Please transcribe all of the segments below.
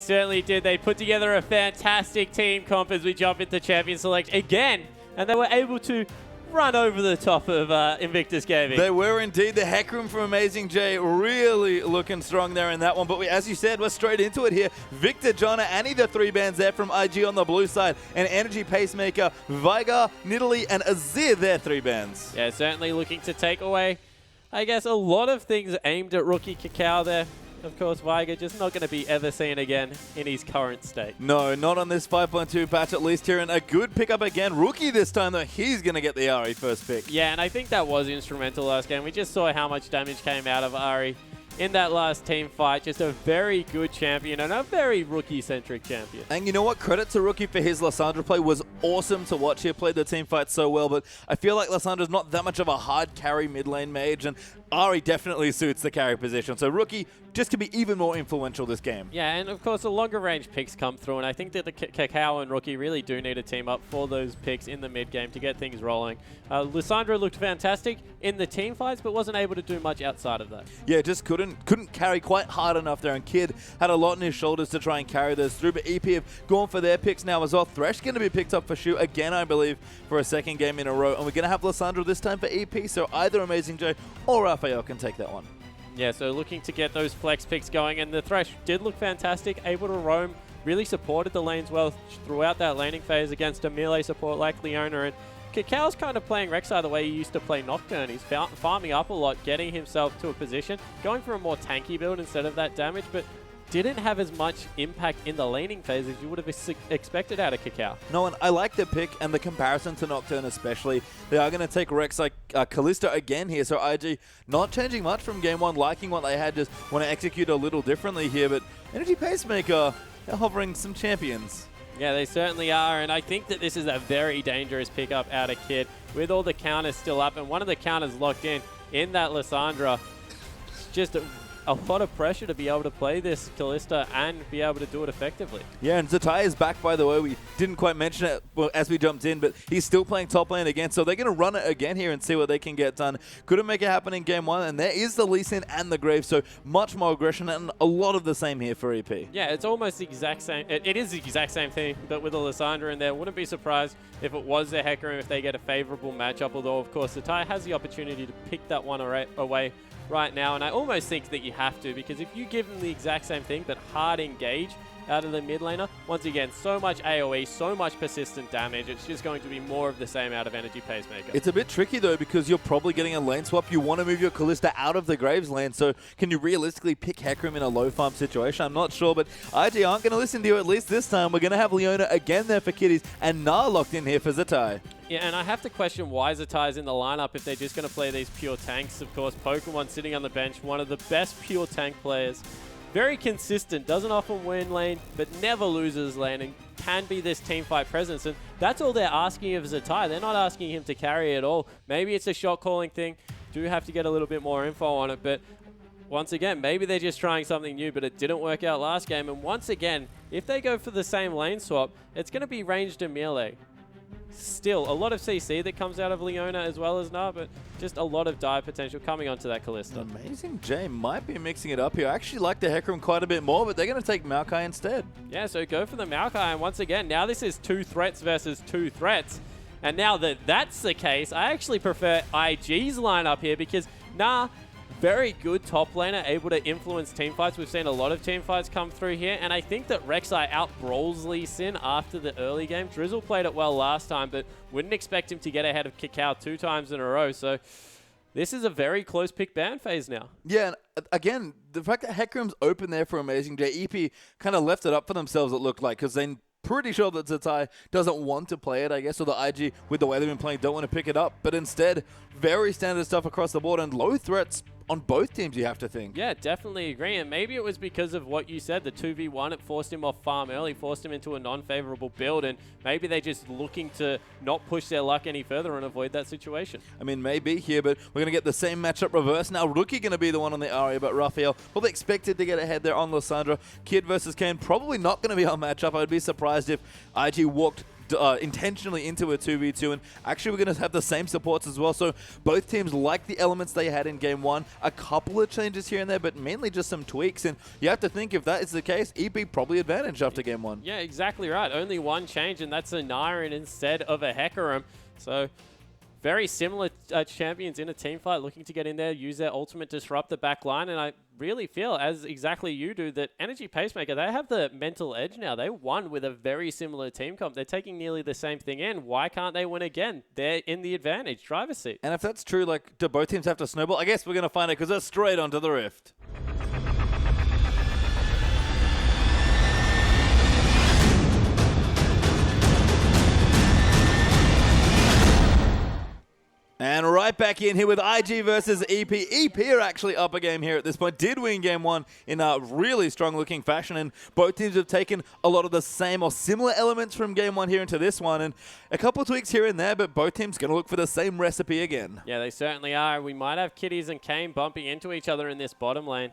certainly did. They put together a fantastic team comp as we jump into Champion Select again, and they were able to run over the top of Invictus Gaming. They were indeed. The Hecarim from Amazing J really looking strong there in that one. But as you said, we're straight into it here. Victor, Jonna, Annie, the 3 bands there from IG on the blue side. And Energy, Pacemaker, Vigar, Nidalee, and Azir, their 3 bands. Yeah, certainly looking to take away, I guess, a lot of things aimed at rookie Kakao there. Of course, Vigar just not going to be ever seen again in his current state. No, not on this 5.2 patch at least here. And a good pickup again. Rookie this time, though. He's going to get the Ahri first pick. Yeah, and I think that was instrumental last game. We just saw how much damage came out of Ahri in that last team fight. Just a very good champion and a very rookie-centric champion. And you know what? Credit to Rookie for his Lissandra play. Was awesome to watch here. Played the team fight so well, but I feel like Lissandra's not that much of a hard carry mid lane mage, and Ahri definitely suits the carry position. So Rookie just to be even more influential this game. Yeah, and of course the longer range picks come through, and I think that the Kakao and Rookie really do need to team up for those picks in the mid game to get things rolling. Lissandra looked fantastic in the team fights, but wasn't able to do much outside of that. Yeah, just couldn't carry quite hard enough there, and Kid had a lot on his shoulders to try and carry those through, but EP have gone for their picks now as well. Thresh going to be picked up for Shu again, I believe, for a second game in a row, and we're going to have Lissandra this time for EP, so either Amazing J or Raphael can take that one. Yeah, so looking to get those flex picks going, and the Thresh did look fantastic, able to roam, really supported the lanes well throughout that laning phase against a melee support like Leona, and Kakao's kind of playing Rek'Sai the way he used to play Nocturne. He's farming up a lot, getting himself to a position, going for a more tanky build instead of that damage, but didn't have as much impact in the laning phase as you would have expected out of Kakao. No, and I like the pick and the comparison to Nocturne especially. They are going to take Rex like Kalista again here, so IG not changing much from game 1, liking what they had, just want to execute a little differently here, but Energy Pacemaker, they're hovering some champions. Yeah, they certainly are, and I think that this is a very dangerous pickup out of Kid with all the counters still up, and one of the counters locked in that Lissandra. It's just a lot of pressure to be able to play this Kalista and be able to do it effectively. Yeah, and Zatai is back, by the way. We didn't quite mention it as we jumped in, but he's still playing top lane again, so they're going to run it again here and see what they can get done. Couldn't make it happen in game 1, and there is the Lee Sin and the Grave, so much more aggression and a lot of the same here for EP. Yeah, it's almost the exact same. It is the exact same thing, but with a Lissandra in there. Wouldn't be surprised if it was a Hecarim if they get a favorable matchup, although, of course, Zatai has the opportunity to pick that one away right now, and I almost think that you have to, because if you give them the exact same thing but hard engage out of the mid laner, once again, so much AoE, so much persistent damage, it's just going to be more of the same out of Energy Pacemaker. It's a bit tricky though, because you're probably getting a lane swap. You want to move your Kalista out of the Graves lane, so can you realistically pick Hecarim in a low farm situation? I'm not sure, but IG aren't going to listen to you at least this time. We're going to have Leona again there for Kiddies, and Nah locked in here for Zatai. Yeah, and I have to question why Zatai's in the lineup if they're just going to play these pure tanks. Of course, Pokemon sitting on the bench, one of the best pure tank players. Very consistent, doesn't often win lane, but never loses lane, and can be this teamfight presence. And that's all they're asking of Zatai. They're not asking him to carry at all. Maybe it's a shot calling thing. Do have to get a little bit more info on it, but once again, maybe they're just trying something new, but it didn't work out last game. And once again, if they go for the same lane swap, it's going to be ranged and melee. Still, a lot of CC that comes out of Leona as well as Nah, but just a lot of dive potential coming onto that Kalista. Amazing J might be mixing it up here. I actually like the Hecarim quite a bit more, but they're going to take Maokai instead. Yeah, so go for the Maokai, and once again, now this is 2 threats versus 2 threats. And now that that's the case, I actually prefer IG's lineup here, because Nah, very good top laner, able to influence teamfights. We've seen a lot of teamfights come through here, and I think that Rek'Sai out-brawls Lee Sin after the early game. Drizzle played it well last time, but wouldn't expect him to get ahead of Kakao 2 times in a row, so this is a very close pick ban phase now. Yeah, and again, the fact that Hecarim's open there for Amazing J, EP kind of left it up for themselves, it looked like, because they pretty sure that Zatai doesn't want to play it, I guess, or the IG, with the way they've been playing, don't want to pick it up. But instead, very standard stuff across the board and low threats on both teams, you have to think. Yeah, definitely agree. And maybe it was because of what you said, the 2v1, it forced him off farm early, forced him into a non-favorable build, and maybe they're just looking to not push their luck any further and avoid that situation. I mean, maybe here, but we're going to get the same matchup reverse. Now, Rookie going to be the one on the Ahri, but Raphael probably expected to get ahead there on Lissandra. Kid versus Kane, probably not going to be our matchup. I would be surprised if IG walked intentionally into a 2v2, and actually we're going to have the same supports as well. So both teams like the elements they had in Game 1. A couple of changes here and there, but mainly just some tweaks. And you have to think if that is the case, EP probably advantage after Game 1. Yeah, exactly right. Only one change, and that's a Naren instead of a Hecarim. So very similar champions in a team fight, looking to get in there, use their ultimate, disrupt the back line. And I really feel, as exactly you do, that Energy Pacemaker, they have the mental edge now. They won with a very similar team comp. They're taking nearly the same thing in. Why can't they win again? They're in the advantage, driver's seat. And if that's true, like, do both teams have to snowball? I guess we're going to find out because they're straight onto the Rift. And right back in here with IG versus EP. EP are actually up a game here at this point. Did win Game 1 in a really strong-looking fashion, and both teams have taken a lot of the same or similar elements from Game 1 here into this one, and a couple of tweaks here and there, but both teams going to look for the same recipe again. Yeah, they certainly are. We might have Kitties and Kane bumping into each other in this bottom lane.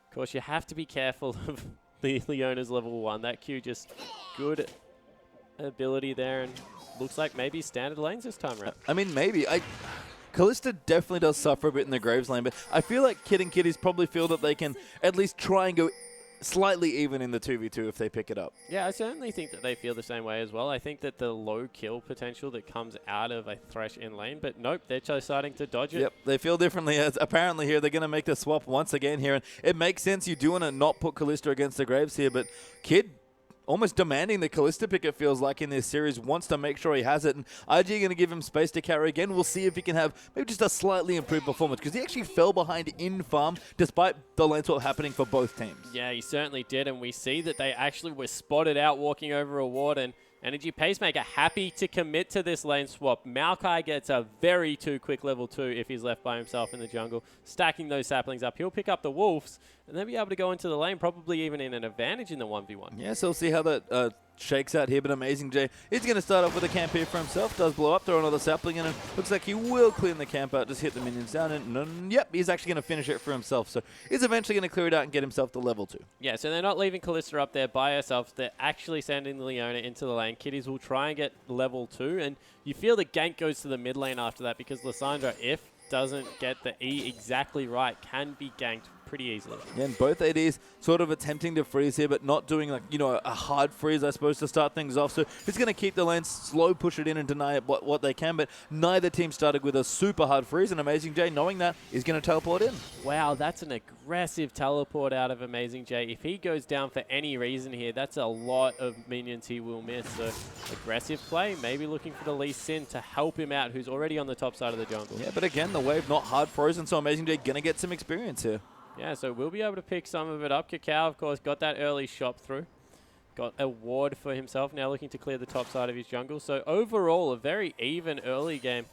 Of course, you have to be careful of the Leona's level 1. That Q just good ability there, and looks like maybe standard lanes this time around. I mean, maybe. Kalista definitely does suffer a bit in the Graves lane, but I feel like Kid and Kitties probably feel that they can at least try and go slightly even in the 2v2 if they pick it up. Yeah, I certainly think that they feel the same way as well. I think that the low kill potential that comes out of a Thresh in lane, but nope, they're just starting to dodge it. Yep, they feel differently. As apparently here, they're going to make the swap once again here, and it makes sense. You do want to not put Kalista against the Graves here, but Kid almost demanding the Kalista pick, it feels like, in this series, wants to make sure he has it, and IG going to give him space to carry again. We'll see if he can have maybe just a slightly improved performance, because he actually fell behind in farm despite the lane swap happening for both teams. Yeah, he certainly did, and we see that they actually were spotted out walking over a ward, and Energy Pacemaker happy to commit to this lane swap. Maokai gets a very too quick level 2 if he's left by himself in the jungle. Stacking those saplings up, he'll pick up the wolves and then be able to go into the lane, probably even in an advantage in the 1v1. Yeah, so we'll see how that shakes out here, but Amazing J is going to start off with a camp here for himself. Does blow up, throw another sapling in, and looks like he will clean the camp out, just hit the minions down, and yep, he's actually going to finish it for himself. So he's eventually going to clear it out and get himself to level 2. Yeah, so they're not leaving Kalista up there by herself. They're actually sending the Leona into the lane. Kitties will try and get level 2, and you feel the gank goes to the mid lane after that, because Lissandra, if doesn't get the E exactly right, can be ganked pretty easily. Yeah, and both ADs sort of attempting to freeze here, but not doing, like, you know, a hard freeze, I suppose, to start things off. So it's going to keep the lane, slow push it in and deny it what they can, but neither team started with a super hard freeze, and Amazing J, knowing that, is going to teleport in. Wow, that's an aggressive teleport out of Amazing J. If he goes down for any reason here, that's a lot of minions he will miss. So aggressive play, maybe looking for the Lee Sin to help him out, who's already on the top side of the jungle. Yeah, but again, the wave not hard frozen, so Amazing J going to get some experience here. Yeah, so we'll be able to pick some of it up. Kakao, of course, got that early shot through. Got a ward for himself, now looking to clear the top side of his jungle. So overall, a very even early game.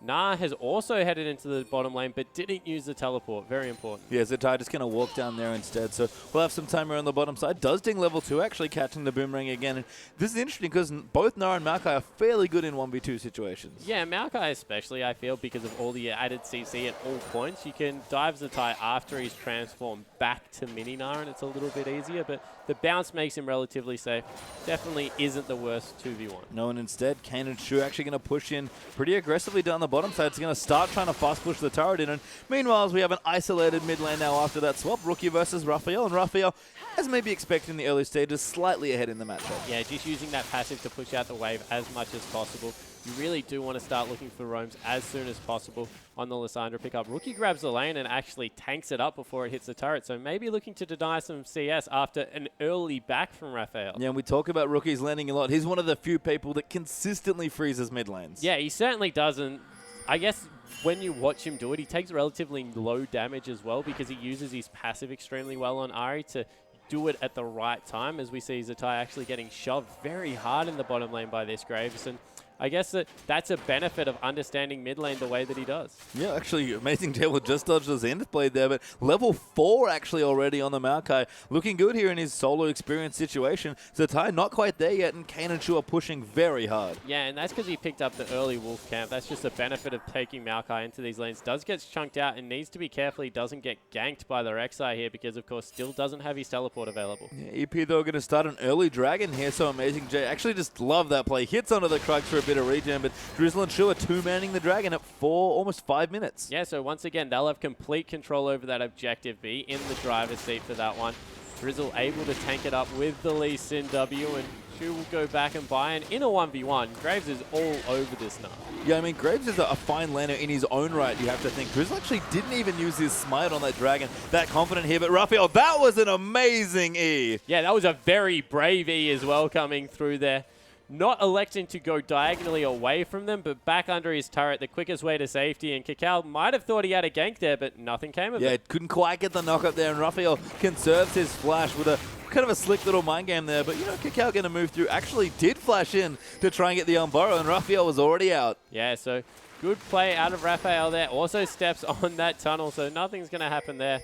Nah has also headed into the bottom lane, but didn't use the teleport. Very important. Yeah, Zatai just going to walk down there instead. So we'll have some time around the bottom side. Does ding level 2, actually catching the boomerang again. And this is interesting because both Nara and Maokai are fairly good in 1v2 situations. Yeah, Maokai especially, I feel, because of all the added CC at all points. You can dive Zatai after he's transformed back to Mini Nara, and it's a little bit easier, but the bounce makes him relatively safe. Definitely isn't the worst 2v1. No, and instead, Kane and Shu actually going to push in pretty aggressively down the bottom side. It's going to start trying to fast push the turret in. And meanwhile, we have an isolated mid lane now after that swap. Rookie versus Raphael. And Raphael, as maybe expected in the early stages, slightly ahead in the matchup. Yeah, just using that passive to push out the wave as much as possible. You really do want to start looking for roams as soon as possible on the Lissandra pickup. Rookie grabs the lane and actually tanks it up before it hits the turret. So maybe looking to deny some CS after an early back from Raphael. Yeah, and we talk about Rookie's landing a lot. He's one of the few people that consistently freezes mid lanes. Yeah, he certainly doesn't. I guess when you watch him do it, he takes relatively low damage as well because he uses his passive extremely well on Ahri to do it at the right time, as we see Zatai actually getting shoved very hard in the bottom lane by this Graves. And I guess that's a benefit of understanding mid lane the way that he does. Yeah, actually, Amazing Jay will just dodge the Zenith Blade there, but level 4 actually already on the Maokai. Looking good here in his solo experience situation. Zatai not quite there yet, and Kane and Shu are pushing very hard. Yeah, and that's because he picked up the early Wolf Camp. That's just a benefit of taking Maokai into these lanes. Does get chunked out and needs to be careful he doesn't get ganked by the Rek'Sai here because, of course, still doesn't have his teleport available. Yeah, EP, though, going to start an early Dragon here, so Amazing Jay actually just love that play. Hits onto the Crux for a bit of regen, but Drizzle and Shu are two-manning the Dragon at almost 5 minutes. Yeah, so once again, they'll have complete control over that objective, be in the driver's seat for that one. Drizzle able to tank it up with the Lee Sin W, and Shu will go back and buy. And in a 1v1, Graves is all over this now. Yeah, I mean, Graves is a fine laner in his own right, you have to think. Drizzle actually didn't even use his smite on that Dragon. That confident here, but Raphael, that was an amazing E. Yeah, that was a very brave E as well coming through there. Not electing to go diagonally away from them, but back under his turret, the quickest way to safety. And Cacao might have thought he had a gank there, but nothing came of it. Yeah, couldn't quite get the knock up there, and Raphael conserves his flash with a kind of a slick little mind game there. But, you know, Cacao going to move through. Actually did flash in to try and get the unburrow, and Raphael was already out. Yeah, so good play out of Raphael there. Also steps on that tunnel, so nothing's going to happen there.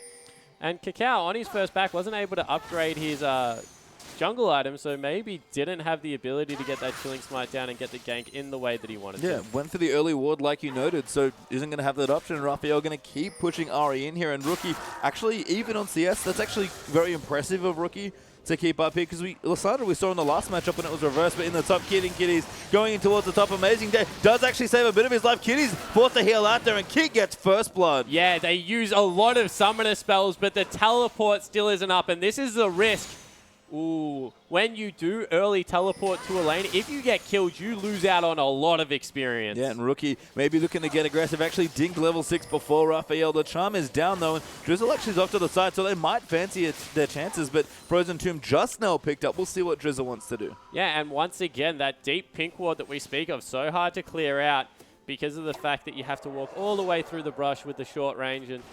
And Cacao, on his first back, wasn't able to upgrade his jungle item, so maybe didn't have the ability to get that Chilling Smite down and get the gank in the way that he wanted to. Yeah, went for the early ward like you noted, so isn't going to have that option. Raphael going to keep pushing Ari in here, and Rookie, actually, even on CS, that's actually very impressive of Rookie to keep up here, because Lysandra we saw in the last matchup when it was reversed, but in the top, Kitty's going in towards the top. Amazing Day does actually save a bit of his life. Kitty's forced to heal out there, and Kit gets first blood. Yeah, they use a lot of summoner spells, but the teleport still isn't up, and this is the risk. Ooh, when you do early teleport to a lane, if you get killed, you lose out on a lot of experience. Yeah, and Rookie maybe looking to get aggressive. Actually dinked level 6 before Raphael. The charm is down, though, and Drizzle actually is off to the side, so they might fancy their chances, but Frozen Tomb just now picked up. We'll see what Drizzle wants to do. Yeah, and once again, that deep pink ward that we speak of, so hard to clear out because of the fact that you have to walk all the way through the brush with the short range, and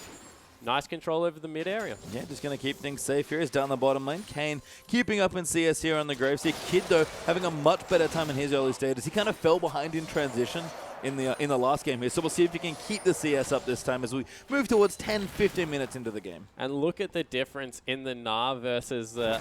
nice control over the mid area. Yeah, just going to keep things safe here. He's down the bottom lane. Kane keeping up in CS here on the Graves here. Kid, though, having a much better time in his early stages. He kind of fell behind in transition in the last game here. So we'll see if he can keep the CS up this time as we move towards 10-15 minutes into the game. And look at the difference in the Gnar versus the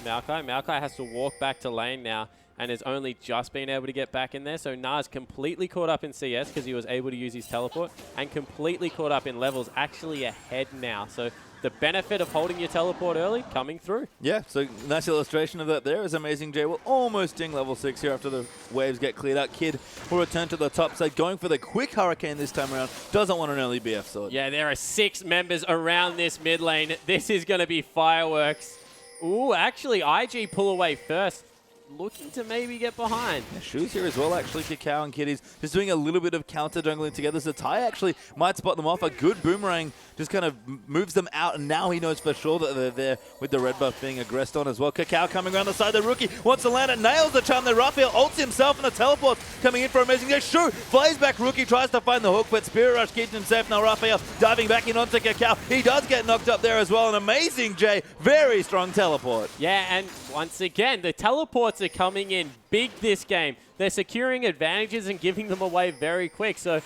Maokai. Maokai has to walk back to lane now, and has only just been able to get back in there. So Gnar's completely caught up in CS because he was able to use his teleport, and completely caught up in levels, actually ahead now. So the benefit of holding your teleport early coming through. Yeah, so nice illustration of that there is Amazing Jay will almost ding level 6 here after the waves get cleared out. Kid will return to the top side, going for the quick Hurricane this time around. Doesn't want an early BF sword. Yeah, there are 6 members around this mid lane. This is going to be fireworks. Ooh, actually, IG pull away first. Looking to maybe get behind. Yeah, Shu's here as well, actually. Cacao and Kitty's just doing a little bit of counter jungling together. So Tai actually might spot them off. A good boomerang just kind of moves them out, and now he knows for sure that they're there with the red buff being aggressed on as well. Cacao coming around the side. The Rookie wants to land it, nails the charm there. Raphael ults himself, and the teleport coming in for Amazing Day. Shu flies back. Rookie tries to find the hook, but Spirit Rush keeps him safe. Now Raphael diving back in onto Cacao. He does get knocked up there as well. An Amazing Jay, very strong teleport. Yeah, and once again, the teleports are coming in big this game. They're securing advantages and giving them away very quick. So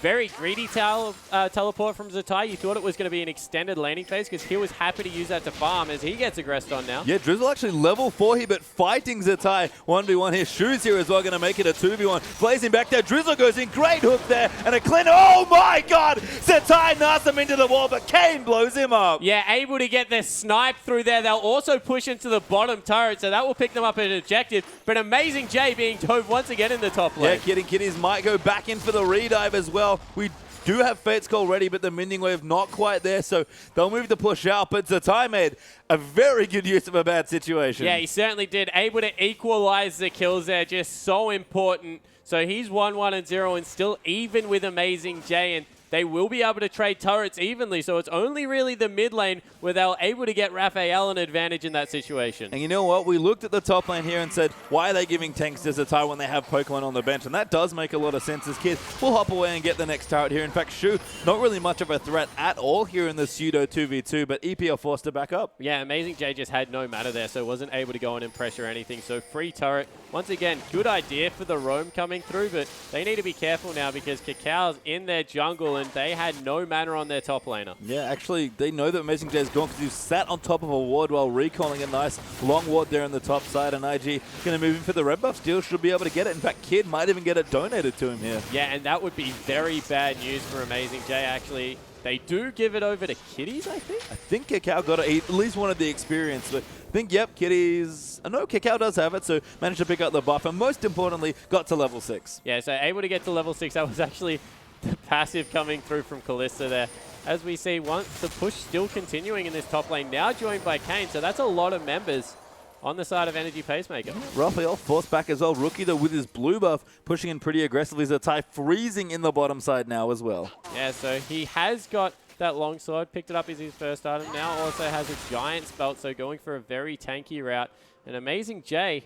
very greedy teleport from Zatai. You thought it was going to be an extended laning phase because he was happy to use that to farm as he gets aggressed on now. Yeah, Drizzle actually level 4 here, but fighting Zatai 1v1 here. Shu's here as well, going to make it a 2v1. Blazing back there. Drizzle goes in. Great hook there. And a clean. Oh my god! Zatai knocks him into the wall, but Kane blows him up. Yeah, able to get their snipe through there. They'll also push into the bottom turret, so that will pick them up at an objective. But Amazing Jay being dove once again in the top lane. Yeah, Kitties might go back in for the redive as well. We do have Fate's Call ready, but the Mending Wave not quite there, so they'll move the push out. But Zatai made a very good use of a bad situation. Yeah, he certainly did. Able to equalize the kills there, just so important. So he's 1-1-0 and still even with Amazing Jay, and they will be able to trade turrets evenly. So it's only really the mid lane where they were able to get Raphael an advantage in that situation. And you know what? We looked at the top lane here and said, why are they giving tanks to Zatai when they have Pokemon on the bench? And that does make a lot of sense. This kid will hop away and get the next turret here. In fact, Shu, not really much of a threat at all here in the pseudo 2v2, but EP are forced to back up. Yeah, Amazing J just had no mana there, so wasn't able to go in and pressure anything. So free turret. Once again, good idea for the roam coming through, but they need to be careful now because Kakal's in their jungle and they had no mana on their top laner. Yeah, actually, they know that Amazing J is gone because he sat on top of a ward while recalling a nice long ward there on the top side, and IG going to move in for the red buff steal, should be able to get it. In fact, Kid might even get it donated to him here. Yeah, and that would be very bad news for Amazing J, actually. They do give it over to Kitties, I think? I think Kakao got it. He at least wanted the experience, but I think, yep, Kitties... no, Kakao does have it, so managed to pick up the buff, and most importantly, got to level 6. Yeah, so able to get to level 6. That was actually the passive coming through from Kalista there. As we see, the push still continuing in this top lane, now joined by Kane, so that's a lot of members on the side of Energy Pacemaker. Raphael forced back as well. Rookie, though, with his blue buff, pushing in pretty aggressively. Zatai freezing in the bottom side now as well. Yeah, so he has got that long sword, picked it up as his first item. Now also has a giant spelt, so going for a very tanky route. An Amazing J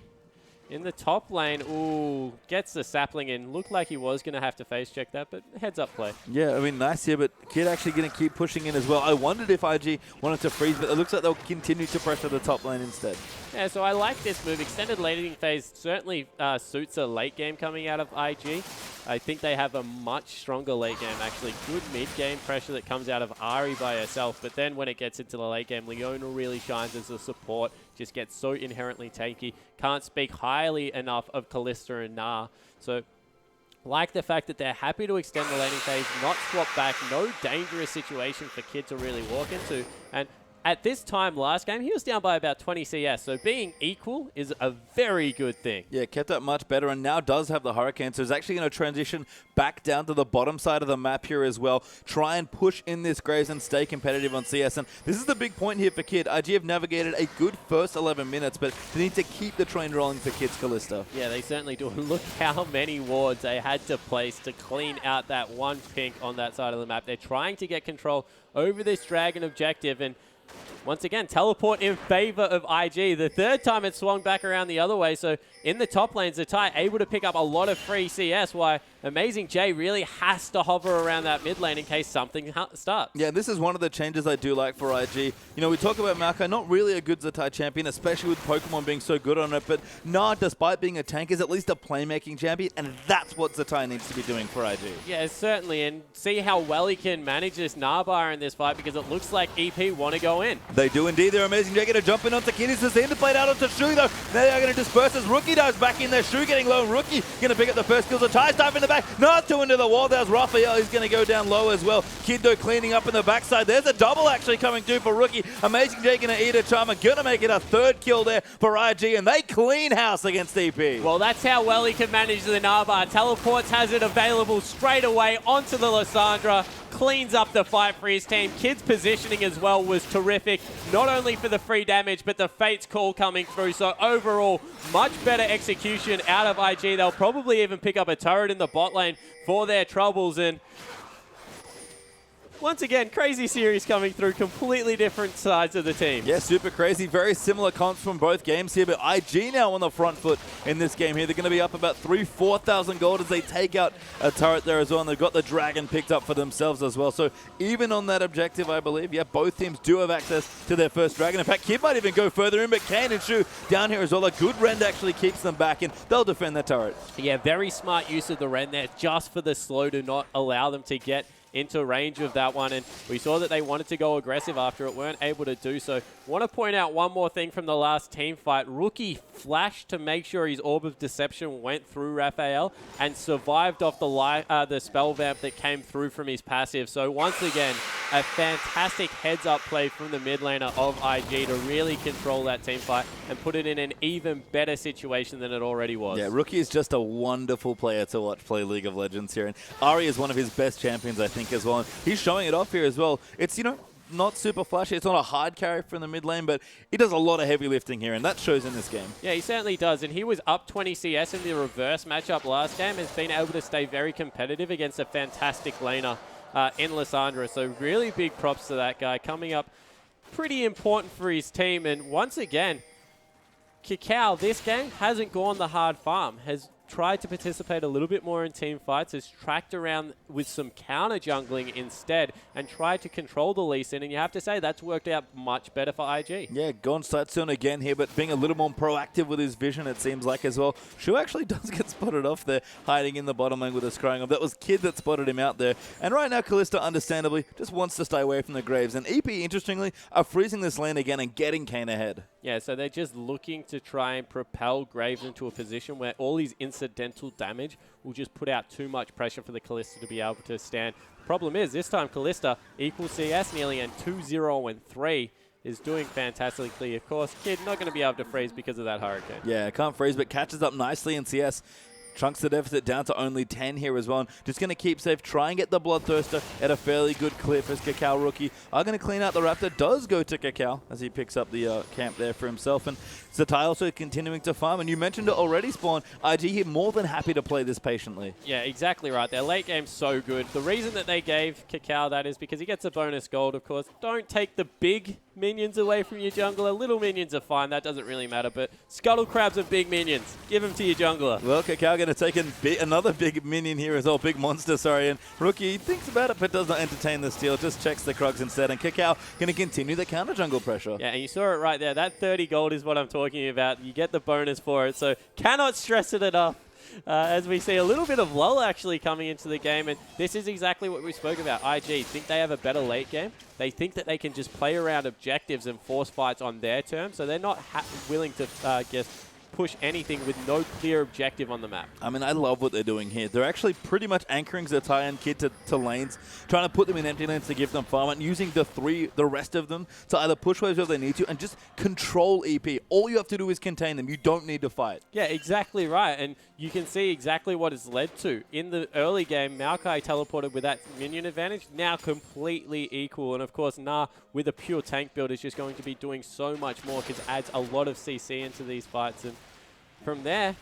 in the top lane, ooh, gets the sapling in. Looked like he was going to have to face check that, but heads up play. Yeah, I mean, nice here, but Kid actually going to keep pushing in as well. I wondered if IG wanted to freeze, but it looks like they'll continue to pressure the top lane instead. Yeah, so I like this move. Extended laning phase certainly suits a late game coming out of IG. I think they have a much stronger late game, actually. Good mid-game pressure that comes out of Ari by herself, but then when it gets into the late game, Leona really shines as a support, just gets so inherently tanky. Can't speak highly enough of Kalista and Na. So, like the fact that they're happy to extend the laning phase, not swap back, no dangerous situation for Kid to really walk into. And at this time last game, he was down by about 20 CS, so being equal is a very good thing. Yeah, kept up much better, and now does have the Hurricane, so he's actually going to transition back down to the bottom side of the map here as well. Try and push in this Graves and stay competitive on CS, and this is the big point here for Kid. IG have navigated a good first 11 minutes, but they need to keep the train rolling for Kid's Kalista. Yeah, they certainly do. Look how many wards they had to place to clean out that one pink on that side of the map. They're trying to get control over this dragon objective, and once again, teleport in favor of IG. The third time it swung back around the other way. So in the top lane, Zatai able to pick up a lot of free CS, while Amazing J really has to hover around that mid lane in case something starts. Yeah, this is one of the changes I do like for IG. You know, we talk about Maokai, not really a good Zatai champion, especially with Pokemon being so good on it, but Na, despite being a tank, is at least a playmaking champion, and that's what Zatai needs to be doing for IG. Yeah, certainly, and see how well he can manage this Narbar in this fight, because it looks like EP want to go in. They do indeed. They're Amazing J going to jump in onto Kitties. This is played out onto Shu, though. They are going to disperse as Rookie does back in there. Shu getting low. Rookie going to pick up the first kills. Zatai's dive in the back. Not two into the wall. There's Raphael. He's going to go down low as well. Kiddo cleaning up in the backside. There's a double actually coming through for Rookie. Amazing J going to eat a charmer. Going to make it a third kill there for IG, and they clean house against EP. Well, that's how well he can manage the Narbar. Teleports has it available straight away onto the Lysandra. Cleans up the fight for his team. Kid's positioning as well was terrific, not only for the free damage, but the Fate's call coming through. So overall, much better execution out of IG. They'll probably even pick up a turret in the bot lane for their troubles. And once again, crazy series coming through, completely different sides of the team. Yeah, super crazy. Very similar comps from both games here, but IG now on the front foot in this game here. They're going to be up about 4,000 gold as they take out a turret there as well, and they've got the dragon picked up for themselves as well. So even on that objective, I believe, yeah, both teams do have access to their first dragon. In fact, Kid might even go further in, but Kane and Shu down here as well. A good rend actually keeps them back, and they'll defend that turret. Yeah, very smart use of the rend there, just for the slow to not allow them to get into range of that one, and we saw that they wanted to go aggressive after it, weren't able to do so. Want to point out one more thing from the last team fight. Rookie flashed to make sure his Orb of Deception went through Raphael and survived off the spell vamp that came through from his passive. So once again, a fantastic heads up play from the mid laner of IG to really control that team fight and put it in an even better situation than it already was. Yeah, Rookie is just a wonderful player to watch play League of Legends here, and Ari is one of his best champions, I think, as well. And he's showing it off here as well. It's, you know, not super flashy. It's not a hard carry from the mid lane, but he does a lot of heavy lifting here, and that shows in this game. Yeah, he certainly does, and he was up 20 CS in the reverse matchup last game, has been able to stay very competitive against a fantastic laner in Lissandra. So really big props to that guy coming up. Pretty important for his team. And once again, Kakao this game hasn't gone the hard farm, has tried to participate a little bit more in team fights, has tracked around with some counter jungling instead and tried to control the Lee Sin, and you have to say that's worked out much better for IG. Yeah, gone Satsune again here, but being a little more proactive with his vision, it seems like, as well. Shu actually does get spotted off there, hiding in the bottom lane with a scrying. That was Kid that spotted him out there. And right now, Kalista, understandably, just wants to stay away from the Graves. And EP, interestingly, are freezing this lane again and getting Kane ahead. Yeah, so they're just looking to try and propel Graves into a position where all his incidental damage will just put out too much pressure for the Kalista to be able to stand. The problem is, this time Kalista equals CS nearly, and 2-0 and 3 is doing fantastically. Of course, Kid not going to be able to freeze because of that Hurricane. Yeah, can't freeze, but catches up nicely in CS. Chunks the deficit down to only 10 here as well. And just going to keep safe, try and get the Bloodthirster at a fairly good clip as Kakao rookie. Are going to clean out the Raptor. Does go to Kakao as he picks up the camp there for himself. And Zatai also continuing to farm. And you mentioned it already, Spawn. IG here more than happy to play this patiently. Yeah, exactly right. Their late game's so good. The reason that they gave Kakao that is because he gets a bonus gold, of course. Don't take the big minions away from your jungler. Little minions are fine. That doesn't really matter. But Scuttle Crabs and big minions, give them to your jungler. Well, Kakao going to take another big minion here as well. Big monster, sorry. And Rookie thinks about it but does not entertain the steal. Just checks the Krugs instead. And Kakao going to continue the counter jungle pressure. Yeah, and you saw it right there. That 30 gold is what I'm talking about. You get the bonus for it. So cannot stress it enough. As we see a little bit of lull actually coming into the game, and this is exactly what we spoke about. IG think they have a better late game. They think that they can just play around objectives and force fights on their terms, so they're not willing to push anything with no clear objective on the map. I mean, I love what they're doing here. They're actually pretty much anchoring Zatai and Kid to lanes, trying to put them in empty lanes to give them farm, and using the rest of them to either push waves if they need to and just control EP. All you have to do is contain them. You don't need to fight. Yeah, exactly right. And you can see exactly what it's led to. In the early game, Maokai teleported with that minion advantage, now completely equal. And of course, Nah, with a pure tank build, is just going to be doing so much more because it adds a lot of CC into these fights. And from there,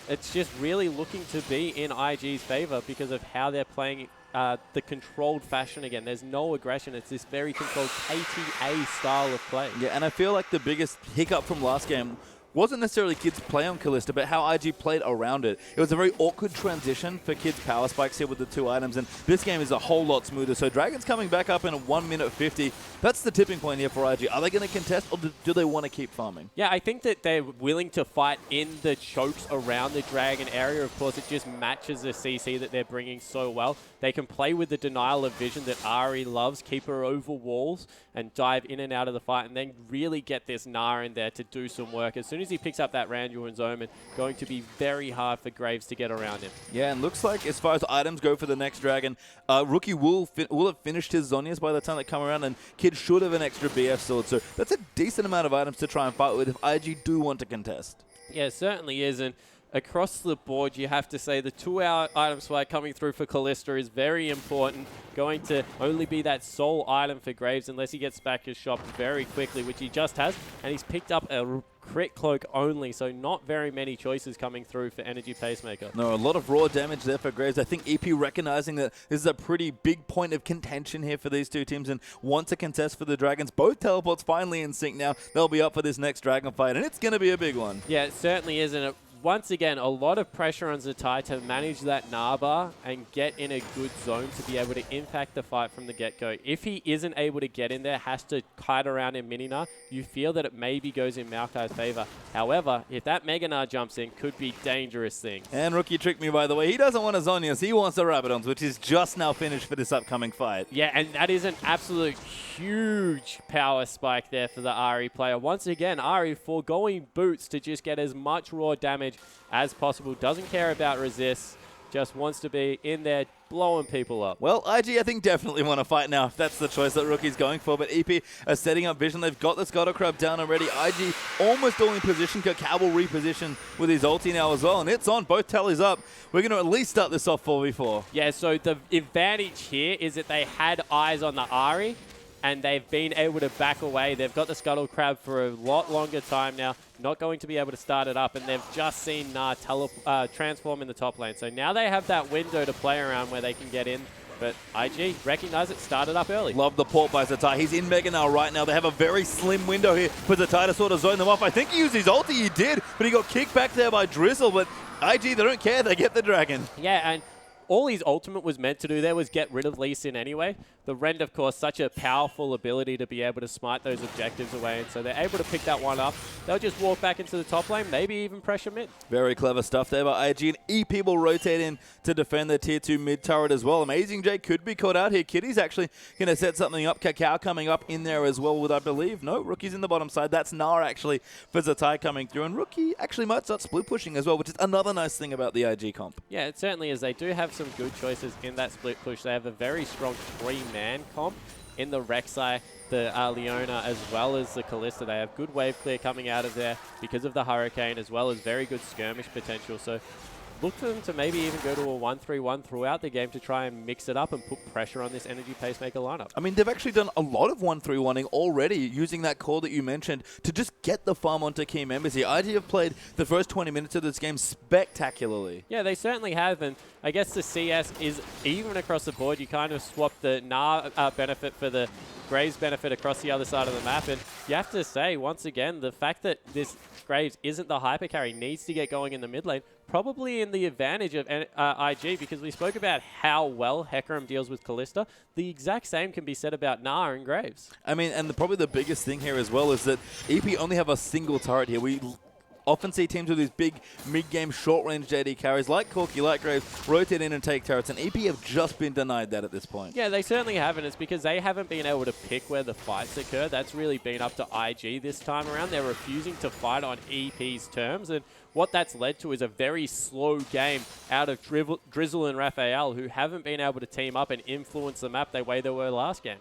it's just really looking to be in IG's favor because of how they're playing the controlled fashion again. There's no aggression. It's this very controlled KTA style of play. Yeah, and I feel like the biggest hiccup from last game wasn't necessarily Kid's play on Kalista, but how IG played around it. It was a very awkward transition for Kid's power spikes here with the two items, and this game is a whole lot smoother. So Dragon's coming back up in 1 minute 50. That's the tipping point here for IG. Are they going to contest, or do they want to keep farming? Yeah, I think that they're willing to fight in the chokes around the Dragon area. Of course, it just matches the CC that they're bringing so well. They can play with the denial of vision that Ari loves, keep her over walls, and dive in and out of the fight, and then really get this Nah in there to do some work. As soon as he picks up that Randall and Zoman, going to be very hard for Graves to get around him. Yeah, and looks like as far as items go for the next Dragon, Rookie will have finished his Zhonya's by the time they come around, and Kid should have an extra BF sword. So that's a decent amount of items to try and fight with if IG do want to contest. Yeah, it certainly is. And across the board, you have to say the 2-hour item spike coming through for Kalista is very important. Going to only be that sole item for Graves unless he gets back his shop very quickly, which he just has. And he's picked up a crit cloak only, so not very many choices coming through for Energy Pacemaker. No, a lot of raw damage there for Graves. I think EP recognizing that this is a pretty big point of contention here for these two teams and want to contest for the Dragons. Both teleports finally in sync now. They'll be up for this next Dragon fight, and it's going to be a big one. Yeah, it certainly is, and once again, a lot of pressure on Zatai to manage that Nah and get in a good zone to be able to impact the fight from the get-go. If he isn't able to get in there, has to kite around in Mini Nah, you feel that it maybe goes in Maokai's favor. However, if that Mega Nah jumps in, could be dangerous things. And Rookie tricked me, by the way. He doesn't want a Zhonya's, he wants a Rabadons, which is just now finished for this upcoming fight. Yeah, and that is an absolute huge power spike there for the Ari player. Once again, Ari foregoing boots to just get as much raw damage as possible. Doesn't care about resists. Just wants to be in there blowing people up. Well, IG, I think, definitely want to fight now if that's the choice that Rookie's going for. But EP are setting up vision. They've got the Scuttle Crab down already. IG almost all in position. Kakao will reposition with his ulti now as well. And it's on. Both tallies up. We're going to at least start this off 4v4. Yeah, so the advantage here is that they had eyes on the Ari, and they've been able to back away. They've got the Scuttle Crab for a lot longer time now, not going to be able to start it up, and they've just seen Nah transform in the top lane. So now they have that window to play around where they can get in But IG recognize it, started up early. Love the port by Zatai. He's in Mega now right now. They have a very slim window here for Zatai to sort of zone them off. I think he used his ulti, he did, but he got kicked back there by Drizzle. But IG, they don't care. They get the dragon. Yeah, and all his ultimate was meant to do there was get rid of Lee Sin anyway. The Rend, of course, such a powerful ability to be able to smite those objectives away, and so they're able to pick that one up. They'll just walk back into the top lane, maybe even pressure mid. Very clever stuff there by IG, and EP will rotate in to defend their tier 2 mid turret as well. Amazing J could be caught out here. Kitty's actually going to set something up. Kakao coming up in there as well with, I believe, no, Rookie's in the bottom side. That's Nar actually for Zatai coming through, and Rookie actually might start split pushing as well, which is another nice thing about the IG comp. Yeah, it certainly is. They do have some good choices in that split push. They have a very strong 3-man comp in the Rek'Sai, the Leona, as well as the Kalista. They have good wave clear coming out of there because of the Hurricane, as well as very good skirmish potential. So look for them to maybe even go to a 1-3-1 throughout the game to try and mix it up and put pressure on this Energy Pacemaker lineup. I mean, they've actually done a lot of 1-3-1ing already using that call that you mentioned to just get the farm onto key members here. IG have played the first 20 minutes of this game spectacularly. Yeah, they certainly have, and I guess the CS is even across the board. You kind of swap the Gnar benefit for the Graves benefit across the other side of the map, and you have to say, once again, the fact that this Graves isn't the hyper carry, needs to get going in the mid lane, probably in the advantage of IG, because we spoke about how well Hecarim deals with Kalista. The exact same can be said about Gnar and Graves. I mean, and probably the biggest thing here as well is that EP only have a single turret here. We often see teams with these big mid-game short-range JD carries like Corki, like Graves, rotate in and take turrets, and EP have just been denied that at this point. Yeah, they certainly haven't. It's because they haven't been able to pick where the fights occur. That's really been up to IG this time around. They're refusing to fight on EP's terms, and what that's led to is a very slow game out of Drizzle and Raphael, who haven't been able to team up and influence the map the way they were last game.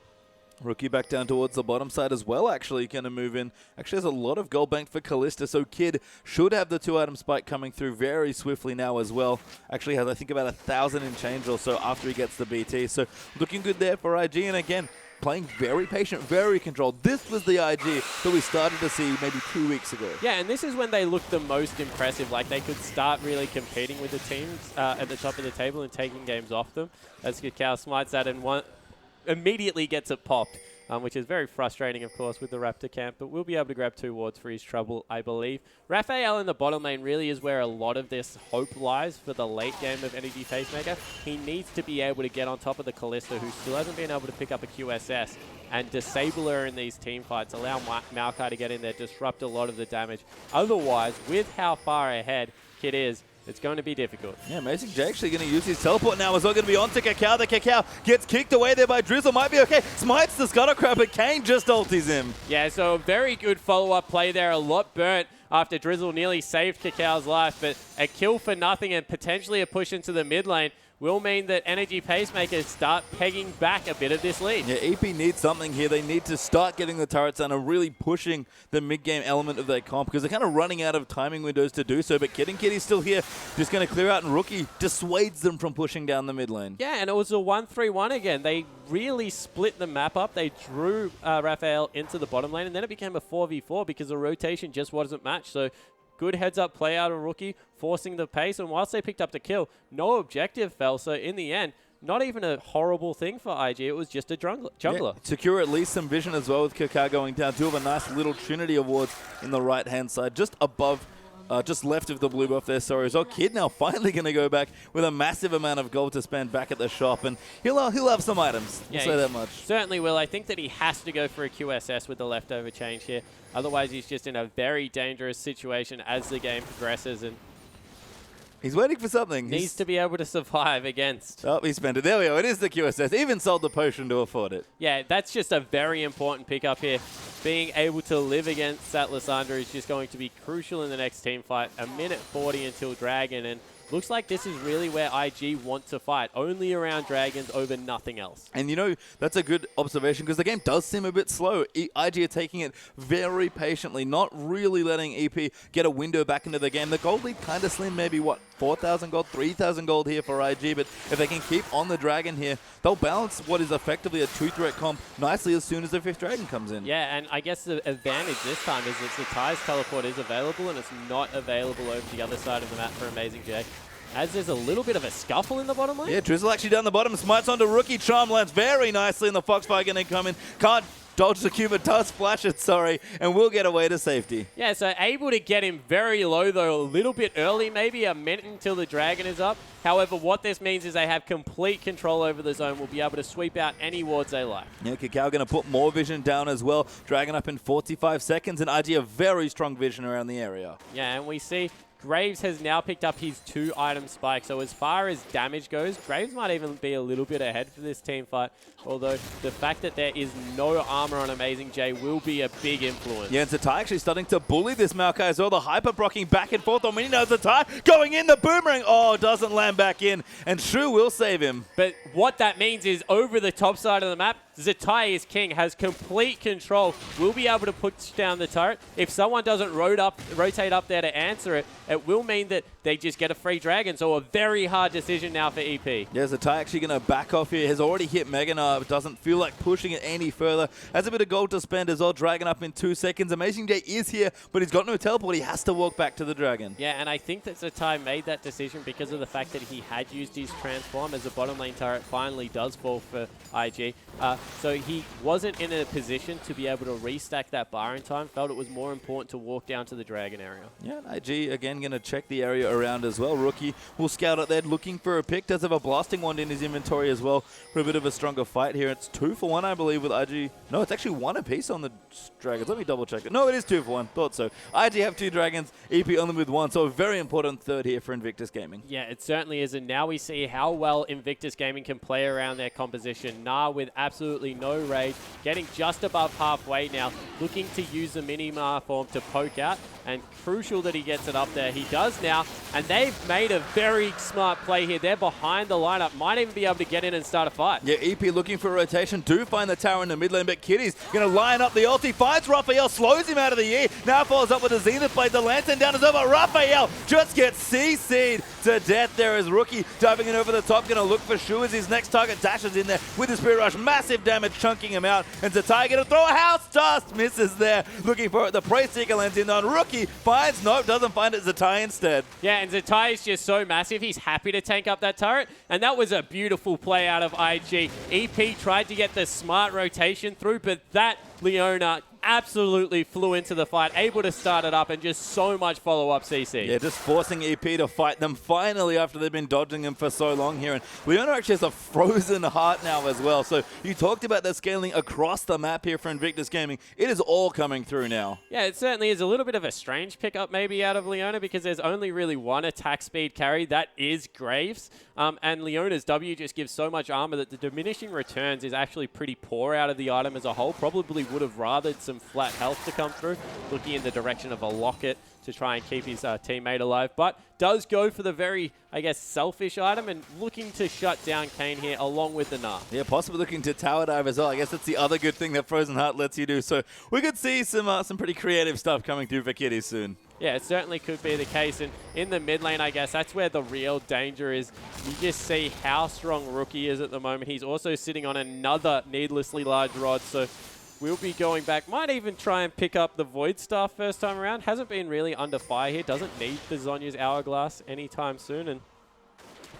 Rookie back down towards the bottom side as well, actually, going to move in. Actually, there's a lot of gold banked for Kalista, so Kid should have the 2-item spike coming through very swiftly now as well. Actually has, I think, about 1,000 in change or so after he gets the BT. So looking good there for IG, and again, playing very patient, very controlled. This was the IG that we started to see maybe 2 weeks ago. Yeah, and this is when they looked the most impressive. Like, they could start really competing with the teams at the top of the table and taking games off them. As Kakao smites that and immediately gets it popped, which is very frustrating, of course, with the Raptor camp, but we'll be able to grab 2 wards for his trouble, I believe. Raphael in the bottom lane really is where a lot of this hope lies for the late game of Energy Pacemaker. He needs to be able to get on top of the Kalista, who still hasn't been able to pick up a QSS, and disable her in these team fights, allow Maokai to get in there, disrupt a lot of the damage. Otherwise, with how far ahead Kid is, it's going to be difficult. Yeah, Amazing J actually going to use his teleport now as well. Going to be on to Kakao. The Kakao gets kicked away there by Drizzle. Might be okay. Smites the Scuttlecrab, but Kane just ulties him. Yeah, so a very good follow-up play there. A lot burnt after Drizzle nearly saved Kakao's life, but a kill for nothing and potentially a push into the mid lane will mean that Energy Pacemakers start pegging back a bit of this lead. Yeah, EP needs something here. They need to start getting the turrets down and really pushing the mid-game element of their comp, because they're kind of running out of timing windows to do so. But Kid and Kitty's still here, just going to clear out, and Rookie dissuades them from pushing down the mid lane. Yeah, and it was a 1-3-1 again. They really split the map up. They drew Raphael into the bottom lane, and then it became a 4v4 because the rotation just wasn't matched. So good heads-up play out of Rookie, forcing the pace, and whilst they picked up the kill, no objective fell, so in the end, not even a horrible thing for IG, it was just a jungler. Yeah, secure at least some vision as well with Kakao going down. Do have a nice little Trinity of wards in the right-hand side, just above, just left of the blue buff there, sorry. So Kid now finally going to go back with a massive amount of gold to spend back at the shop, and he'll have some items, we'll say that much. Certainly will. I think that he has to go for a QSS with the leftover change here. Otherwise, he's just in a very dangerous situation as the game progresses, and he's waiting for something. Needs to be able to survive against. Oh, he spent it. There we go. It is the QSS. Even sold the potion to afford it. Yeah, that's just a very important pickup here. Being able to live against that Lysandra is just going to be crucial in the next team fight. A minute 40 until Dragon, and looks like this is really where IG want to fight. Only around Dragons over nothing else. And you know, that's a good observation because the game does seem a bit slow. IG are taking it very patiently, not really letting EP get a window back into the game. The gold lead kind of slim, maybe what, 4,000 gold, 3,000 gold here for IG, but if they can keep on the Dragon here, they'll balance what is effectively a 2-threat comp nicely as soon as the 5th Dragon comes in. Yeah, and I guess the advantage this time is that Zatai's teleport is available and it's not available over the other side of the map for Amazing J. as there's a little bit of a scuffle in the bottom lane. Yeah, Drizzle actually down the bottom, smites onto Rookie. Charm lands very nicely, and the Foxfire going to come in. Can't dodge the Q, but does flash it, and will get away to safety. Yeah, so able to get him very low, though, a little bit early, maybe a minute until the Dragon is up. However, what this means is they have complete control over the zone. Will be able to sweep out any wards they like. Yeah, Cacao going to put more vision down as well. Dragon up in 45 seconds, and IG a very strong vision around the area. Yeah, and we see Graves has now picked up his 2-item spike. So as far as damage goes, Graves might even be a little bit ahead for this team fight. Although the fact that there is no armor on Amazing J will be a big influence. Yeah, and Zatai actually starting to bully this Maokai as well. The hyper brocking back and forth on Mini. Zatai going in, the boomerang. Oh, doesn't land back in. And Shu will save him. But what that means is over the top side of the map, Zatai is king, has complete control, will be able to push down the turret. If someone doesn't rotate up there to answer it, it will mean that they just get a free dragon. So a very hard decision now for EP. Yeah, Zatai actually going to back off here. Has already hit Mega Knight, doesn't feel like pushing it any further. Has a bit of gold to spend as well. Dragon up in 2 seconds. Amazing J is here, but he's got no teleport. He has to walk back to the Dragon. Yeah, and I think that Zatai made that decision because of the fact that he had used his transform as the bottom lane turret finally does fall for IG. So he wasn't in a position to be able to restack that bar in time. Felt it was more important to walk down to the Dragon area. Yeah, IG again going to check the area around as well. Rookie will scout it there looking for a pick. Does have a blasting wand in his inventory as well for a bit of a stronger fight here. It's 2 for 1, I believe, with IG. No, it's actually 1 apiece on the Dragons. Let me double check it. No, it is 2 for 1. Thought so. IG have 2 Dragons, EP only with 1. So a very important third here for Invictus Gaming. Yeah, it certainly is. And now we see how well Invictus Gaming can play around their composition. Nah with absolutely no rage, getting just above halfway now, looking to use the mini-mar form to poke out, and crucial that he gets it up there. He does now, and they've made a very smart play here. They're behind the lineup, might even be able to get in and start a fight. Yeah, EP looking for a rotation, do find the tower in the mid lane, but Kitty's going to line up the ulti, finds Raphael, slows him out of the E, now follows up with the Zenith Blade, the Lantern down is over, Raphael just gets CC'd to death there as Rookie diving in over the top, going to look for Shu as his next target, dashes in there with the Spirit Rush, massive damage chunking him out, and Zatai going to throw a house dust, misses there, looking for it, the Prey Seeker lands in on Rookie, finds, nope, doesn't find it, Zatai instead. Yeah, and Zatai is just so massive, he's happy to tank up that turret, and that was a beautiful play out of IG. EP tried to get the smart rotation through, but that Leona absolutely flew into the fight, able to start it up, and just so much follow-up CC. Yeah, just forcing EP to fight them finally after they've been dodging him for so long here. And Leona actually has a frozen heart now as well. So you talked about the scaling across the map here for Invictus Gaming. It is all coming through now. Yeah, it certainly is a little bit of a strange pickup maybe out of Leona because there's only really one attack speed carry. That is Graves. And Leona's W just gives so much armor that the diminishing returns is actually pretty poor out of the item as a whole. Probably would have rathered some flat health to come through, looking in the direction of a locket to try and keep his teammate alive, but does go for the very, I guess, selfish item and looking to shut down Kane here along with the Gnar. Yeah, possibly looking to tower dive as well. I guess that's the other good thing that Frozen Heart lets you do. So we could see some pretty creative stuff coming through for Kitty soon. Yeah, it certainly could be the case. And in the mid lane, I guess, that's where the real danger is. You just see how strong Rookie is at the moment. He's also sitting on another needlessly large rod, so we'll be going back. Might even try and pick up the Void Staff first time around. Hasn't been really under fire here. Doesn't need the Zhonya's Hourglass anytime soon. And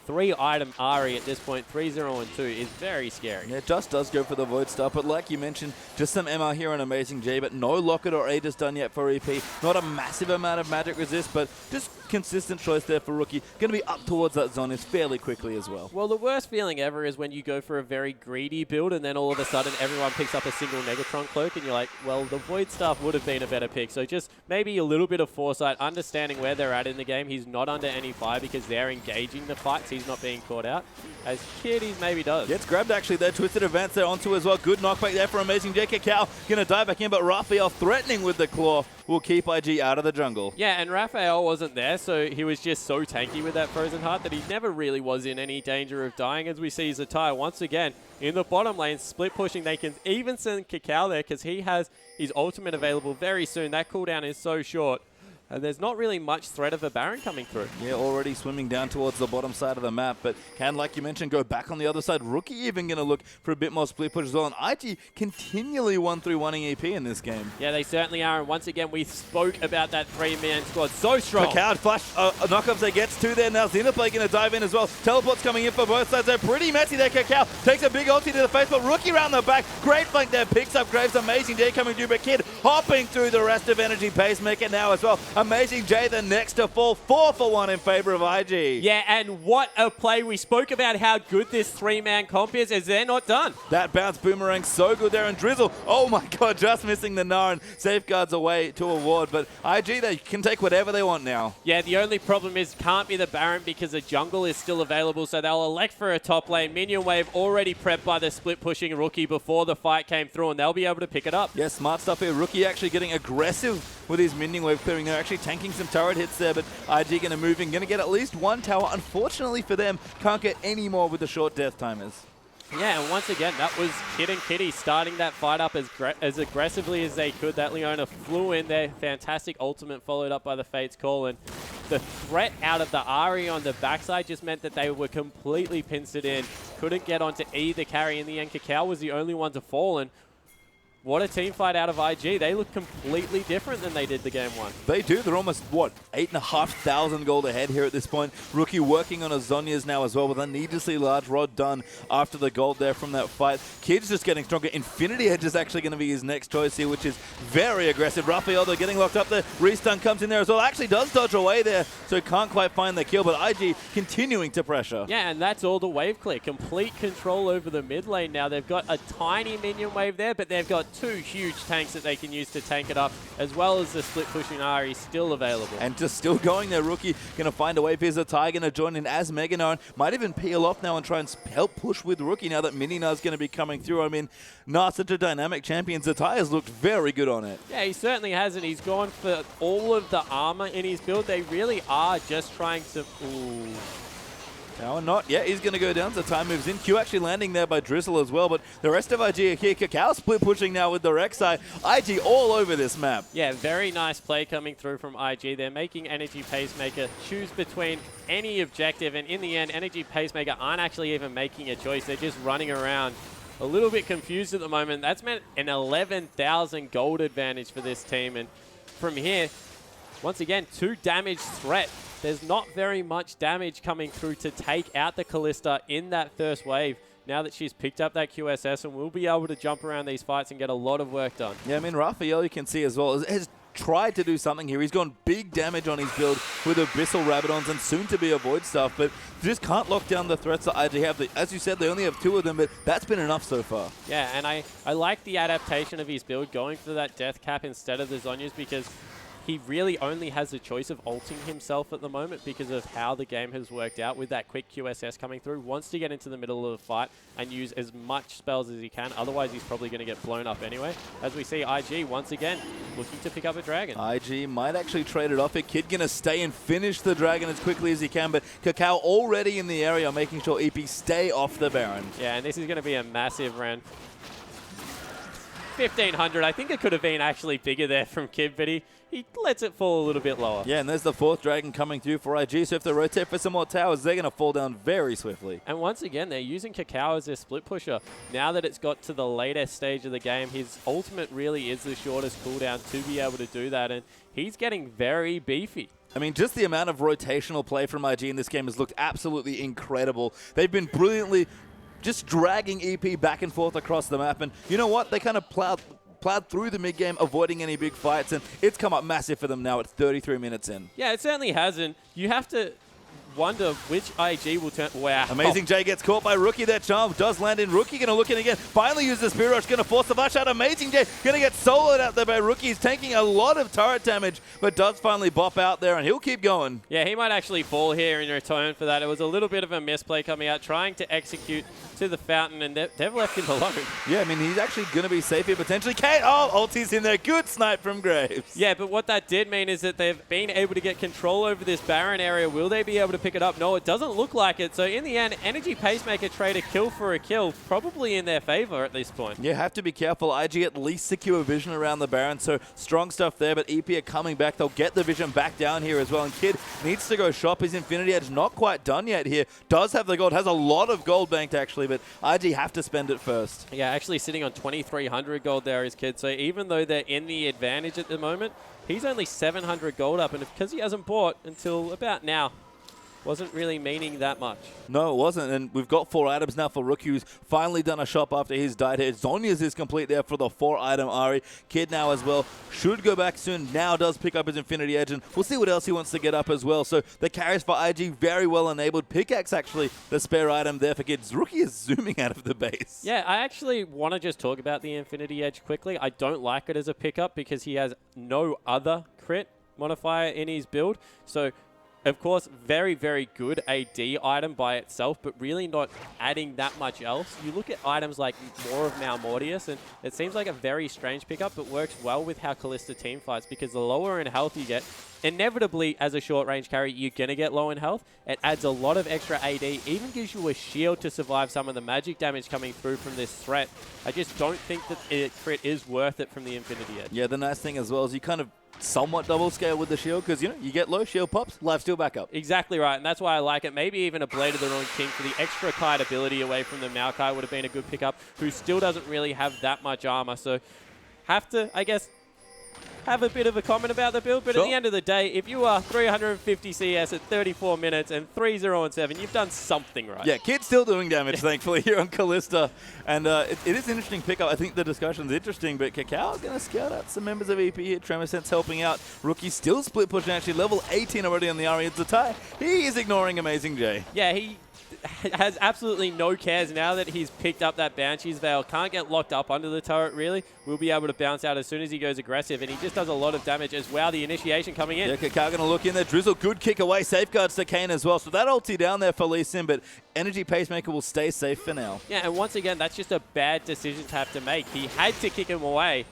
3-item Ari at this point, 3-0 and 2, is very scary. Yeah, just does go for the Void Star, but like you mentioned, just some MR here on Amazing J, but no Locket or Aegis done yet for EP. Not a massive amount of magic resist, but just consistent choice there for Rookie. Going to be up towards that Zhonya's fairly quickly as well. Well, the worst feeling ever is when you go for a very greedy build and then all of a sudden everyone picks up a single Negatron Cloak and you're like, well, the Void Staff would have been a better pick. So just maybe a little bit of foresight, understanding where they're at in the game. He's not under any fire because they're engaging the fights. He's not being caught out, as Kitty maybe does. Gets grabbed actually there, twisted advance there onto as well. Good knockback there for Amazing J. Cacao going to dive back in, but Raphael threatening with the claw will keep IG out of the jungle. Yeah, and Raphael wasn't there, so he was just so tanky with that Frozen Heart that he never really was in any danger of dying, as we see Zatai once again in the bottom lane, split pushing. They can even send Cacao there because he has his ultimate available very soon. That cooldown is so short. And there's not really much threat of a Baron coming through. Yeah, already swimming down towards the bottom side of the map, but can, like you mentioned, go back on the other side. Rookie even going to look for a bit more split push as well. And IG continually 1-3-1ing EP in this game. Yeah, they certainly are. And once again, we spoke about that 3-man squad. So strong. Cacao, flash knockups they gets two there. Now Xenoplay going to dive in as well. Teleport's coming in for both sides. They're pretty messy there. Cacao takes a big ulti to the face, but Rookie around the back. Great flank there. Picks up Graves. Amazing J coming through, but Kid hopping through the rest of Energy. Pacemaker now as well. Amazing J the next to fall. 4-for-1 in favor of IG. Yeah, and what a play. We spoke about how good this 3-man comp is as they're not done. That bounce boomerang so good there. And Drizzle, oh my god, just missing the Naren. Safeguards away to a ward. But IG, they can take whatever they want now. Yeah, the only problem is can't be the Baron because the jungle is still available. So they'll elect for a top lane. Minion wave already prepped by the split pushing Rookie before the fight came through. And they'll be able to pick it up. Yeah, smart stuff here. Rookie actually getting aggressive with his minion wave clearing. They're actually tanking some turret hits there, but IG going to move in. Going to get at least one tower. Unfortunately for them, can't get any more with the short death timers. Yeah, and once again, that was Kid and Kitty starting that fight up as aggressively as they could. That Leona flew in there. Fantastic ultimate followed up by the Fate's Call. And the threat out of the Ahri on the backside just meant that they were completely pincered in. Couldn't get onto either carry. In the end, Cacao was the only one to fall. And what a team fight out of IG. They look completely different than they did the game one. They do. They're almost, what, 8,500 gold ahead here at this point. Rookie working on a Zhonya's now as well with a needlessly large rod done after the gold there from that fight. Kid's just getting stronger. Infinity Edge is actually going to be his next choice here, which is very aggressive. Raphael, they're getting locked up there. Restun comes in there as well. Actually does dodge away there, so can't quite find the kill, but IG continuing to pressure. Yeah, and that's all the wave clear. Complete control over the mid lane now. They've got a tiny minion wave there, but they've got two huge tanks that they can use to tank it up, as well as the split pushing Ahri still available. And just still going there, Rookie going to find a way. Here's Zatai going to join in as Mega Naren. Might even peel off now and try and help push with Rookie now that Mini Nar's going to be coming through. I mean, such a dynamic champion. Zatai has looked very good on it. Yeah, he certainly has, and he's gone for all of the armor in his build. They really are just trying to... Ooh. No, not yet. He's going to go down. Zatai moves in. Q actually landing there by Drizzle as well, but the rest of IG are here. Cacao split pushing now with the Rek'Sai. IG all over this map. Yeah, very nice play coming through from IG. They're making Energy Pacemaker choose between any objective, and in the end, Energy Pacemaker aren't actually even making a choice. They're just running around. A little bit confused at the moment. That's meant an 11,000 gold advantage for this team, and from here, once again, 2 damage threat. There's not very much damage coming through to take out the Kalista in that first wave now that she's picked up that QSS, and will be able to jump around these fights and get a lot of work done. Yeah, I mean, Raphael, you can see as well, has tried to do something here. He's gone big damage on his build with Abyssal Rabadons and soon to be a Void stuff, but just can't lock down the threats that IG have. As you said, they only have 2 of them, but that's been enough so far. Yeah, and I like the adaptation of his build, going for that death cap instead of the Zhonya's, because he really only has the choice of ulting himself at the moment because of how the game has worked out with that quick QSS coming through. Wants to get into the middle of the fight and use as much spells as he can. Otherwise, he's probably going to get blown up anyway. As we see IG, once again, looking to pick up a dragon. IG might actually trade it off. A Kid going to stay and finish the dragon as quickly as he can, but Cacao already in the area, making sure EP stay off the Baron. Yeah, and this is going to be a massive round. 1,500. I think it could have been actually bigger there from Kid, but he lets it fall a little bit lower. Yeah, and there's the 4th dragon coming through for IG, so if they rotate for some more towers, they're going to fall down very swiftly. And once again, they're using Cacao as their split pusher. Now that it's got to the later stage of the game, his ultimate really is the shortest cooldown to be able to do that, and he's getting very beefy. I mean, just the amount of rotational play from IG in this game has looked absolutely incredible. They've been brilliantly just dragging EP back and forth across the map. And you know what? They kind of plowed through the mid-game, avoiding any big fights. And it's come up massive for them now. It's 33 minutes in. Yeah, it certainly hasn't. You have to wonder which IG will turn... Wow. Amazing J gets caught by Rookie. That charm does land in. Rookie going to look in again. Finally use the Spirit Rush. Going to force the flash out. Amazing J going to get soloed out there by Rookie. He's taking a lot of turret damage, but does finally bop out there, and he'll keep going. Yeah, he might actually fall here in return for that. It was a little bit of a misplay coming out, trying to execute to the fountain, and they've left him alone. Yeah, I mean, he's actually going to be safe here potentially. Kate, oh, ulti's in there. Good snipe from Graves. Yeah, but what that did mean is that they've been able to get control over this Baron area. Will they be able to pick it up? No, it doesn't look like it. So in the end, Energy Pacemaker trade a kill for a kill, probably in their favor at this point. Yeah, have to be careful. IG at least secure vision around the Baron, so strong stuff there, but EP are coming back. They'll get the vision back down here as well, and Kid needs to go shop. His Infinity Edge not quite done yet here. Does have the gold, has a lot of gold banked actually, but IG have to spend it first. Yeah, actually sitting on 2,300 gold there is Kid, so even though they're in the advantage at the moment, he's only 700 gold up, and because he hasn't bought until about now, wasn't really meaning that much. No, it wasn't, and we've got 4 items now for Rookie, who's finally done a shop after he's died here. Zonya's is complete there for the 4-item Ahri. Kid now as well. Should go back soon. Now does pick up his Infinity Edge, and we'll see what else he wants to get up as well. So the carries for IG very well enabled. Pickaxe actually the spare item there for Kids. Rookie is zooming out of the base. Yeah, I actually want to just talk about the Infinity Edge quickly. I don't like it as a pickup because he has no other crit modifier in his build. So of course, very, very good AD item by itself, but really not adding that much else. You look at items like more of Malmortius, and it seems like a very strange pickup, but works well with how Kalista team fights, because the lower in health you get, inevitably, as a short-range carry, you're going to get low in health. It adds a lot of extra AD, even gives you a shield to survive some of the magic damage coming through from this threat. I just don't think that crit is worth it from the Infinity Edge. Yeah, the nice thing as well is you kind of somewhat double scale with the shield, because, you know, you get low, shield pops, life steal back up. Exactly right, and that's why I like it. Maybe even a Blade of the Ruined King for the extra kite ability away from the Maokai would have been a good pickup, who still doesn't really have that much armor. So have to, I guess, have a bit of a comment about the build, but sure. At the end of the day, if you are 350 CS at 34 minutes and 3-0-7, you've done something right. Yeah, Kid's still doing damage, thankfully, here on Kalista. And it is an interesting pickup. I think the discussion's interesting, but Cacao is going to scout out some members of EP here. Tremorsense helping out. Rookie still split pushing, actually level 18 already on the Ahri. It's a tie. He is ignoring Amazing J. Yeah, he has absolutely no cares now that he's picked up that Banshee's Veil. Can't get locked up under the turret, really. Will be able to bounce out as soon as he goes aggressive, and he just does a lot of damage as well. The initiation coming in. Yeah, Cacao going to look in there. Drizzle, good kick away. Safeguards to Kane as well. So that ulti down there for Lee Sin, but Energy Pacemaker will stay safe for now. Yeah, and once again, that's just a bad decision to have to make. He had to kick him away.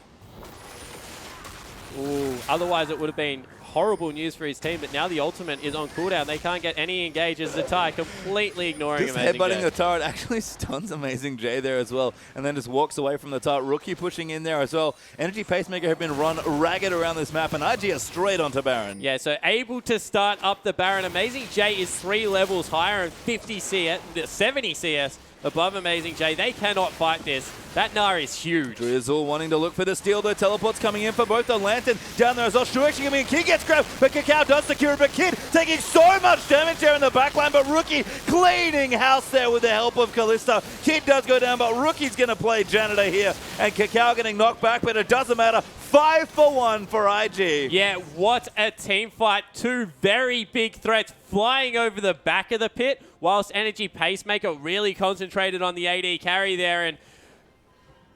Ooh, otherwise it would have been horrible news for his team, but now the ultimate is on cooldown. They can't get any engages. Zatai completely ignoring just Amazing J. Headbutting the turret actually stuns Amazing J there as well, and then just walks away from the turret. Rookie pushing in there as well. Energy Pacemaker have been run ragged around this map, and IG is straight onto Baron. Yeah, so able to start up the Baron. Amazing J is 3 levels higher and 50 CS, 70 CS above Amazing J. They cannot fight this. That Nara is huge. Drizzle wanting to look for the steal, though. Teleports coming in for both the Lantern. Down there as well. Shu actually coming in. Kid gets grabbed, but Cacao does secure it. But Kid taking so much damage there in the backline, but Rookie cleaning house there with the help of Kalista. Kid does go down, but Rookie's going to play janitor here. And Cacao getting knocked back, but it doesn't matter. 5 for 1 for IG. Yeah, what a team fight. 2 very big threats flying over the back of the pit, whilst Energy Pacemaker really concentrated on the AD carry there. And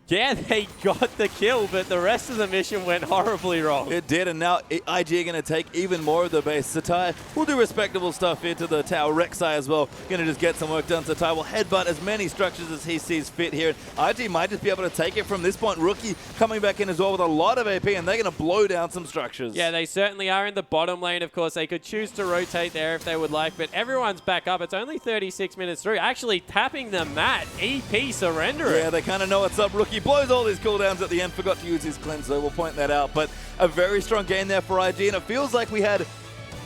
yeah, they got the kill, but the rest of the mission went horribly wrong. It did, and now IG are going to take even more of the base. Zatai will do respectable stuff here to the tower. Rek'Sai as well, going to just get some work done. Zatai will headbutt as many structures as he sees fit here. IG might just be able to take it from this point. Rookie coming back in as well with a lot of AP, and they're going to blow down some structures. Yeah, they certainly are in the bottom lane, of course. They could choose to rotate there if they would like, but everyone's back up. It's only 36 minutes through. Actually tapping the mat. EP surrendering. Yeah, they kind of know what's up. Rookie blows all his cooldowns at the end. Forgot to use his cleanse, though. We'll point that out. But a very strong game there for IG, and it feels like we had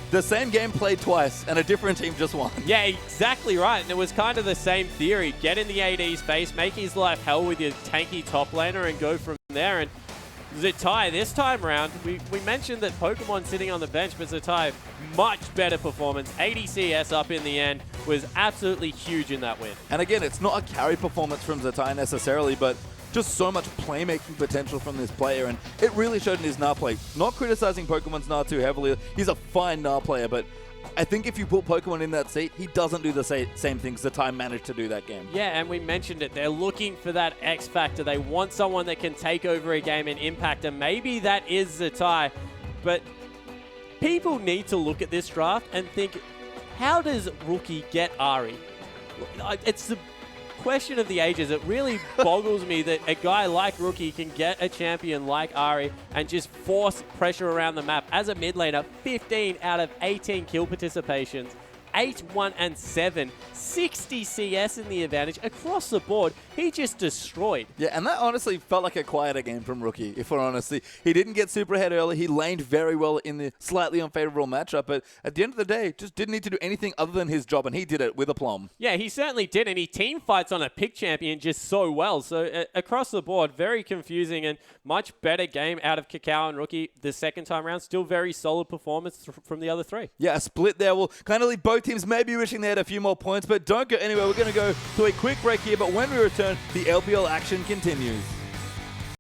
the same game played twice, and a different team just won. Yeah, exactly right. And it was kind of the same theory. Get in the AD's face, make his life hell with your tanky top laner, and go from there. And Zatai, this time around, we mentioned that Pokemon sitting on the bench, but Zatai, much better performance. 80 CS up in the end, was absolutely huge in that win. And again, it's not a carry performance from Zatai necessarily, but just so much playmaking potential from this player, and it really showed in his Gnar play. Not criticizing Pokemon's Gnar too heavily. He's a fine Gnar player, but I think if you put Pokemon in that seat, he doesn't do the same things Zatai managed to do that game. Yeah, and we mentioned it. They're looking for that X factor. They want someone that can take over a game and impact, and maybe that is Zatai. But people need to look at this draft and think, how does Rookie get Ahri? It's the question of the ages. It really boggles me that a guy like Rookie can get a champion like Ahri and just force pressure around the map. As a mid laner, 15 out of 18 kill participations. 8-1 and 7, 60 CS in the advantage across the board. He just destroyed. Yeah, and that honestly felt like a quieter game from Rookie, if we're honest. He didn't get super ahead early. He laned very well in the slightly unfavorable matchup, but at the end of the day, just didn't need to do anything other than his job, and he did it with aplomb. Yeah, he certainly did, and he team fights on a pick champion just so well. So across the board, very confusing and much better game out of Kakao and Rookie the second time around. Still very solid performance from the other three. Yeah, a split there will kind of leave both teams maybe wishing they had a few more points, but don't go anywhere. We're going to go to a quick break here, but when we return, the LPL action continues.